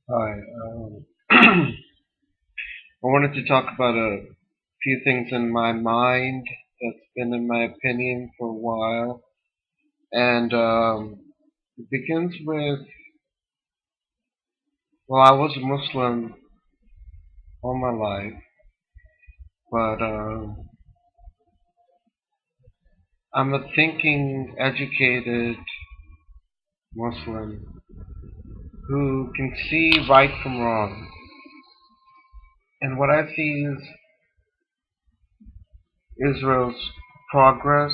Hi. I wanted to talk about a few things in my mind that's been in my opinion for a while. And it begins with, well, I was a Muslim all my life, but I'm a thinking, educated Muslim who can see right from wrong. And what I see is Israel's progress,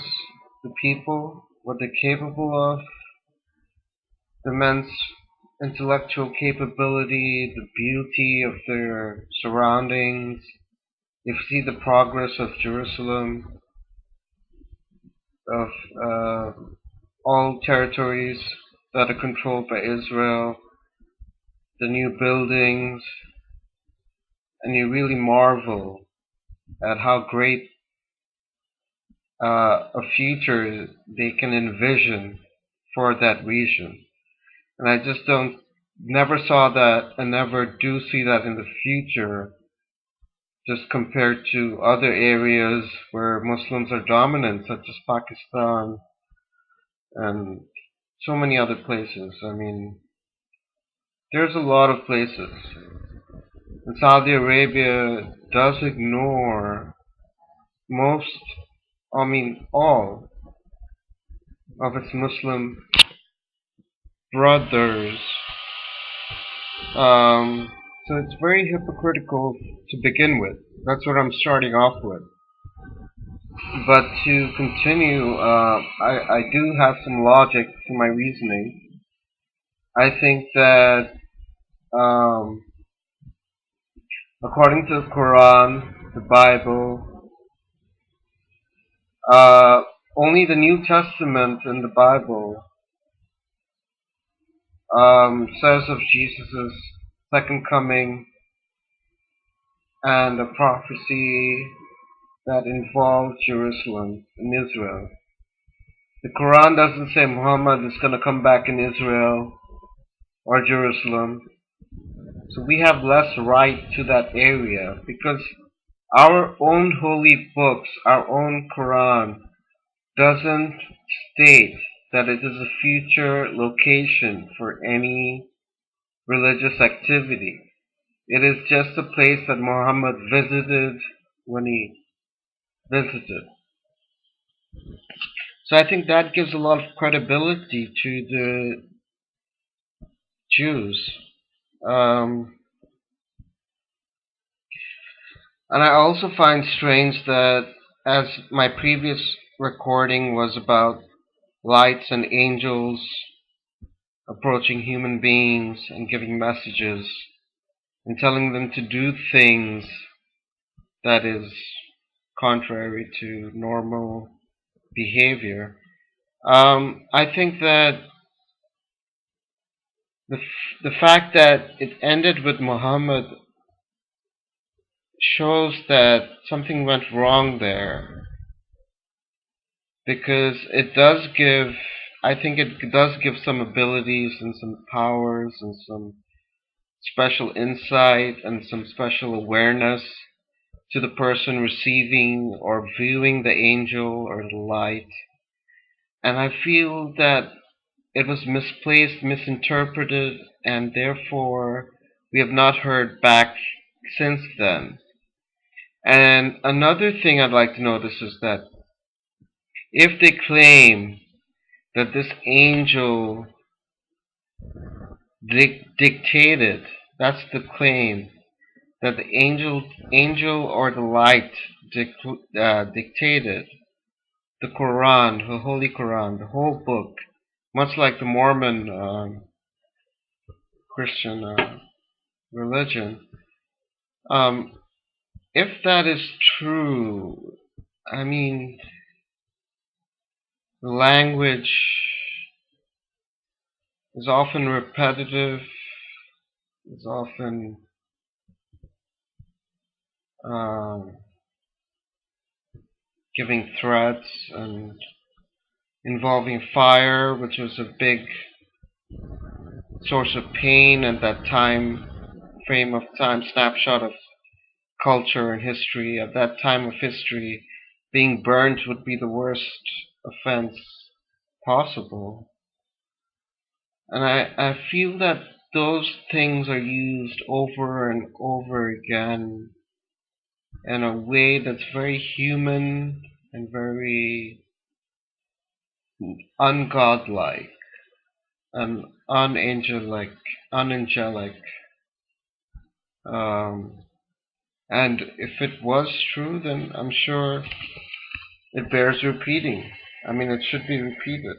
the people, what they're capable of, the men's intellectual capability, the beauty of their surroundings. You see the progress of Jerusalem, of all territories that are controlled by Israel, the new buildings, and you really marvel at how great a future they can envision for that region. And I just don't, never saw that and never do see that in the future, just compared to other areas where Muslims are dominant, such as Pakistan and so many other places. I mean, there's a lot of places. And Saudi Arabia does ignore most, I mean, all of its Muslim brothers. Um, so it's very hypocritical to begin with. That's what I'm starting off with. But to continue, I do have some logic to my reasoning. I think that um, according to the Quran, the Bible, uh, only the New Testament in the Bible says of Jesus' second coming and a prophecy that involves Jerusalem and Israel. The Quran doesn't say Muhammad is going to come back in Israel or Jerusalem. So we have less right to that area because our own holy books, our own Quran, doesn't state that it is a future location for any religious activity. It is just a place that Muhammad visited when he visited. So I think that gives a lot of credibility to the Jews. Um, and I also find strange that as my previous recording was about lights and angels approaching human beings and giving messages and telling them to do things that is contrary to normal behavior. I think that the fact that it ended with Muhammad shows that something went wrong there because it does give, I think it does give some abilities and some powers and some special insight and some special awareness to the person receiving or viewing the angel or the light. And I feel that it was misplaced, misinterpreted, and therefore we have not heard back since then. And another thing I'd like to notice is that if they claim that this angel dictated, that's the claim, that the angel or the light dictated the Quran, the Holy Quran, the whole book, much like the Mormon Christian religion. Um, if that is true, I mean, the language is often repetitive, is often um, giving threats and involving fire, which was a big source of pain at that time frame of time, snapshot of culture and history. At that time of history, being burnt would be the worst offense possible. And I feel that those things are used over and over again in a way that's very human and very ungodlike and unangelic. Um, and if it was true, then I'm sure it bears repeating. I mean, it should be repeated.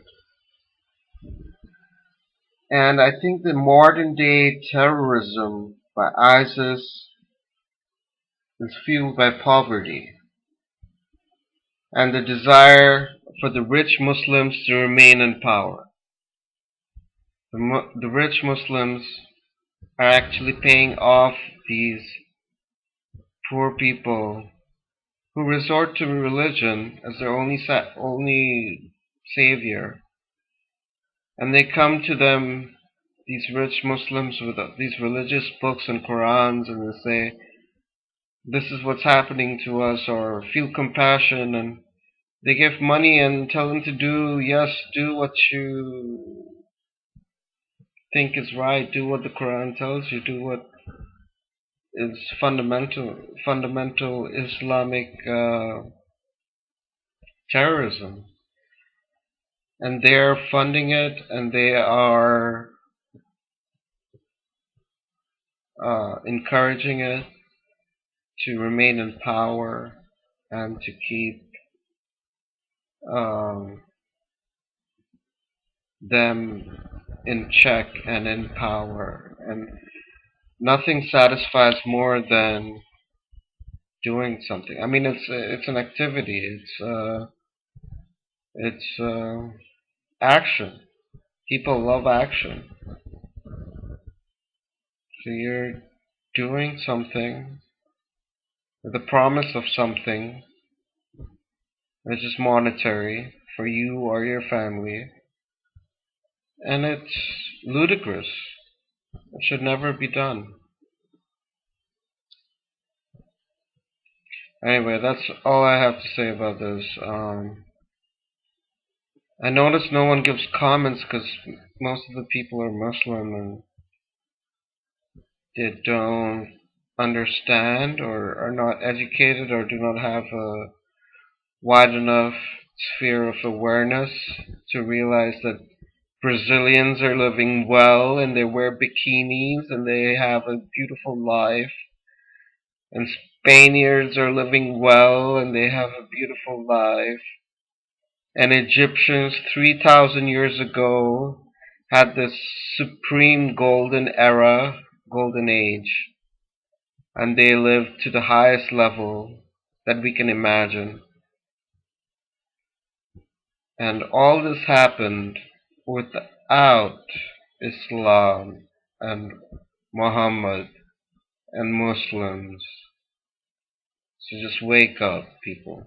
And I think the modern day terrorism by ISIS is fueled by poverty and the desire for the rich Muslims to remain in power. The rich Muslims are actually paying off these poor people who resort to religion as their only savior. And they come to them, these rich Muslims, with these religious books and Qurans, and they say, this is what's happening to us, or feel compassion, and they give money and tell them to do what you think is right, do what the Quran tells you, do what is fundamental Islamic terrorism. And they're funding it, and they are encouraging it to remain in power and to keep um, them in check and in power. And nothing satisfies more than doing something. I mean, it's an activity. It's action. People love action. So you're doing something with the promise of something which is monetary for you or your family, and it's ludicrous. It should never be done. Anyway, that's all I have to say about this. I notice no one gives comments because most of the people are Muslim and they don't understand or are not educated or do not have a wide enough sphere of awareness to realize that Brazilians are living well and they wear bikinis and they have a beautiful life, and Spaniards are living well and they have a beautiful life, and Egyptians 3,000 years ago had this supreme golden age, and they lived to the highest level that we can imagine. And all this happened without Islam and Muhammad and Muslims. So just wake up, people.